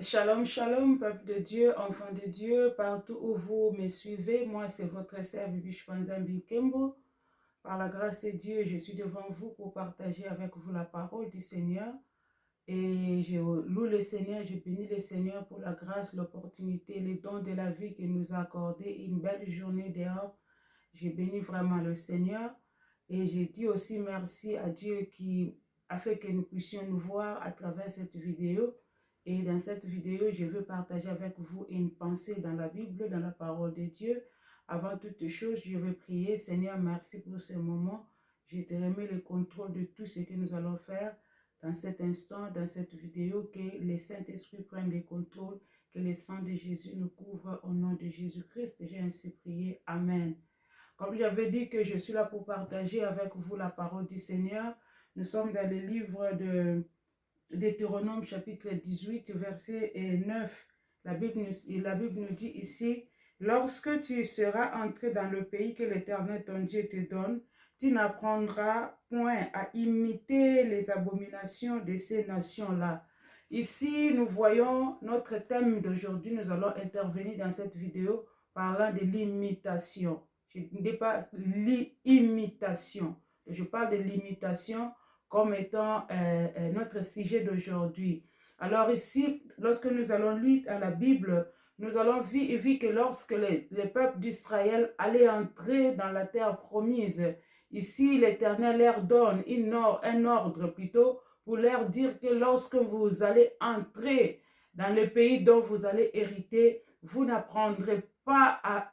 Shalom, shalom, peuple de Dieu, enfants de Dieu, partout où vous me suivez, moi c'est votre sœur Bibi Shpanzambi Kembo. Par la grâce de Dieu, je suis devant vous pour partager avec vous la parole du Seigneur. Et je loue le Seigneur, je bénis le Seigneur pour la grâce, l'opportunité, les dons de la vie qu'il nous a accordé, une belle journée dehors. Je bénis vraiment le Seigneur et je dis aussi merci à Dieu qui a fait que nous puissions nous voir à travers cette vidéo. Et dans cette vidéo, je veux partager avec vous une pensée dans la Bible, dans la parole de Dieu. Avant toute chose, je veux prier. Seigneur, merci pour ce moment. Je te remets le contrôle de tout ce que nous allons faire dans cet instant, dans cette vidéo, que le Saint-Esprit prenne le contrôle, que le sang de Jésus nous couvre au nom de Jésus-Christ. J'ai ainsi prié. Amen. Comme j'avais dit que je suis là pour partager avec vous la parole du Seigneur, nous sommes dans le livre de Deutéronome chapitre 18, verset 9. La Bible nous dit ici, « Lorsque tu seras entré dans le pays que l'Éternel ton Dieu te donne, tu n'apprendras point à imiter les abominations de ces nations-là. » Ici, nous voyons notre thème d'aujourd'hui. Nous allons intervenir dans cette vidéo parlant de l'imitation. Je ne dis pas l'imitation. Je parle de l'imitation comme étant notre sujet d'aujourd'hui. Alors ici, lorsque nous allons lire dans la Bible, nous allons voir que lorsque les peuples d'Israël allaient entrer dans la terre promise, ici l'Éternel leur donne un ordre plutôt pour leur dire que lorsque vous allez entrer dans le pays dont vous allez hériter, vous n'apprendrez pas à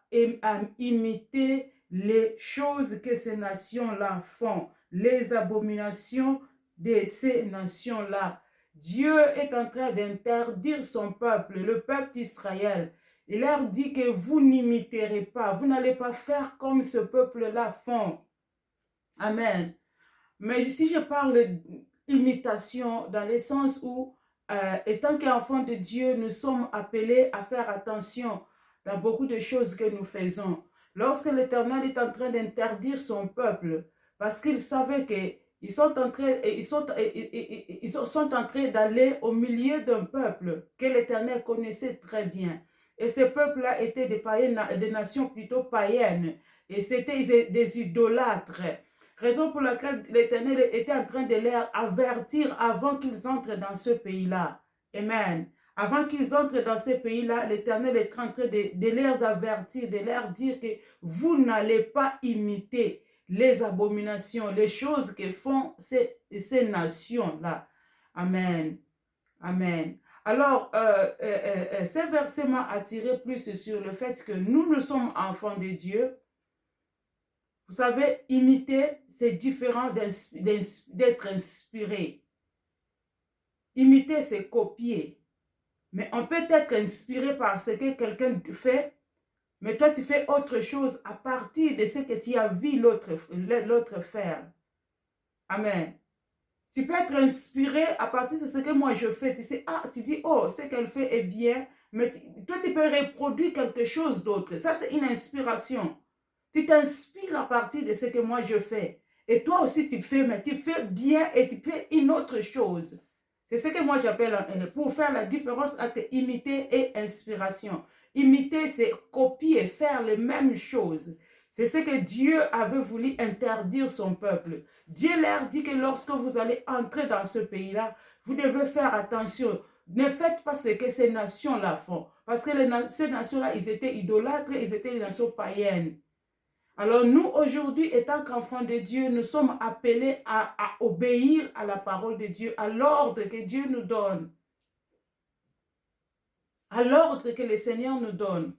imiter les choses que ces nations-là font, les abominations de ces nations-là. Dieu est en train d'interdire son peuple, le peuple d'Israël. Il leur dit que vous n'imiterez pas, vous n'allez pas faire comme ce peuple-là font. Amen. Mais si je parle d'imitation dans le sens où, étant qu'enfants de Dieu, nous sommes appelés à faire attention dans beaucoup de choses que nous faisons. Lorsque l'Éternel est en train d'interdire son peuple, parce qu'il savait qu'ils sont en train d'aller au milieu d'un peuple que l'Éternel connaissait très bien. Et ces peuples-là étaient des nations plutôt païennes. Et c'était des idolâtres. Raison pour laquelle l'Éternel était en train de les avertir avant qu'ils entrent dans ce pays-là. Amen. Avant qu'ils entrent dans ce pays-là, l'Éternel est en train de les avertir, de leur dire que vous n'allez pas imiter les abominations, les choses que font ces nations-là. Amen. Amen. Alors, ce verset m'a attiré plus sur le fait que nous sommes enfants de Dieu. Vous savez, imiter, c'est différent d'être inspiré. Imiter, c'est copier. Mais on peut être inspiré par ce que quelqu'un fait, mais toi, tu fais autre chose à partir de ce que tu as vu l'autre faire. Amen. Tu peux être inspiré à partir de ce que moi je fais. Tu sais, tu dis, oh, ce qu'elle fait est bien, mais toi, tu peux reproduire quelque chose d'autre. Ça, c'est une inspiration. Tu t'inspires à partir de ce que moi je fais. Et toi aussi tu fais, mais tu fais bien et tu fais une autre chose. C'est ce que moi j'appelle, pour faire la différence entre imiter et inspiration. Imiter, c'est copier, faire les mêmes choses. C'est ce que Dieu avait voulu interdire son peuple. Dieu leur dit que lorsque vous allez entrer dans ce pays-là, vous devez faire attention. Ne faites pas ce que ces nations-là font. Parce que ces nations-là, ils étaient idolâtres, ils étaient des nations païennes. Alors nous, aujourd'hui, étant qu'enfants de Dieu, nous sommes appelés à obéir à la parole de Dieu, à l'ordre que Dieu nous donne, à l'ordre que le Seigneur nous donne.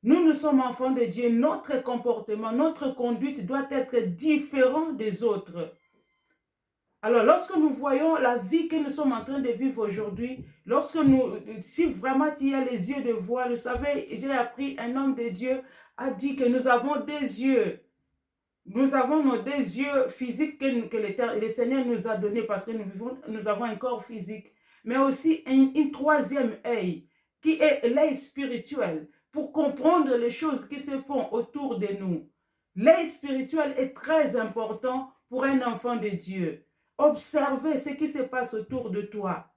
Nous sommes enfants de Dieu, notre comportement, notre conduite doit être différent des autres. Alors, lorsque nous voyons la vie que nous sommes en train de vivre aujourd'hui, si vraiment tu as les yeux de voir, vous savez, j'ai appris, un homme de Dieu a dit que nous avons des yeux. Nous avons nos deux yeux physiques que le Seigneur nous a donnés parce que nous avons un corps physique, mais aussi une troisième œil qui est l'œil spirituel pour comprendre les choses qui se font autour de nous. L'œil spirituel est très important pour un enfant de Dieu. Observer ce qui se passe autour de toi.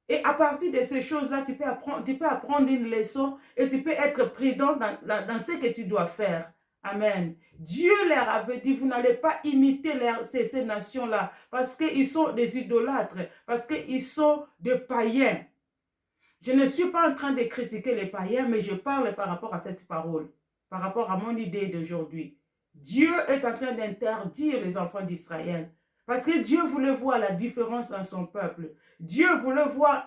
Et à partir de ces choses-là, tu peux apprendre une leçon et tu peux être prudent dans ce que tu dois faire. Amen. Dieu leur avait dit, vous n'allez pas imiter ces nations-là parce qu'ils sont des idolâtres, parce qu'ils sont des païens. Je ne suis pas en train de critiquer les païens, mais je parle par rapport à cette parole, par rapport à mon idée d'aujourd'hui. Dieu est en train d'interdire les enfants d'Israël. Parce que Dieu voulait voir la différence dans son peuple. Dieu voulait voir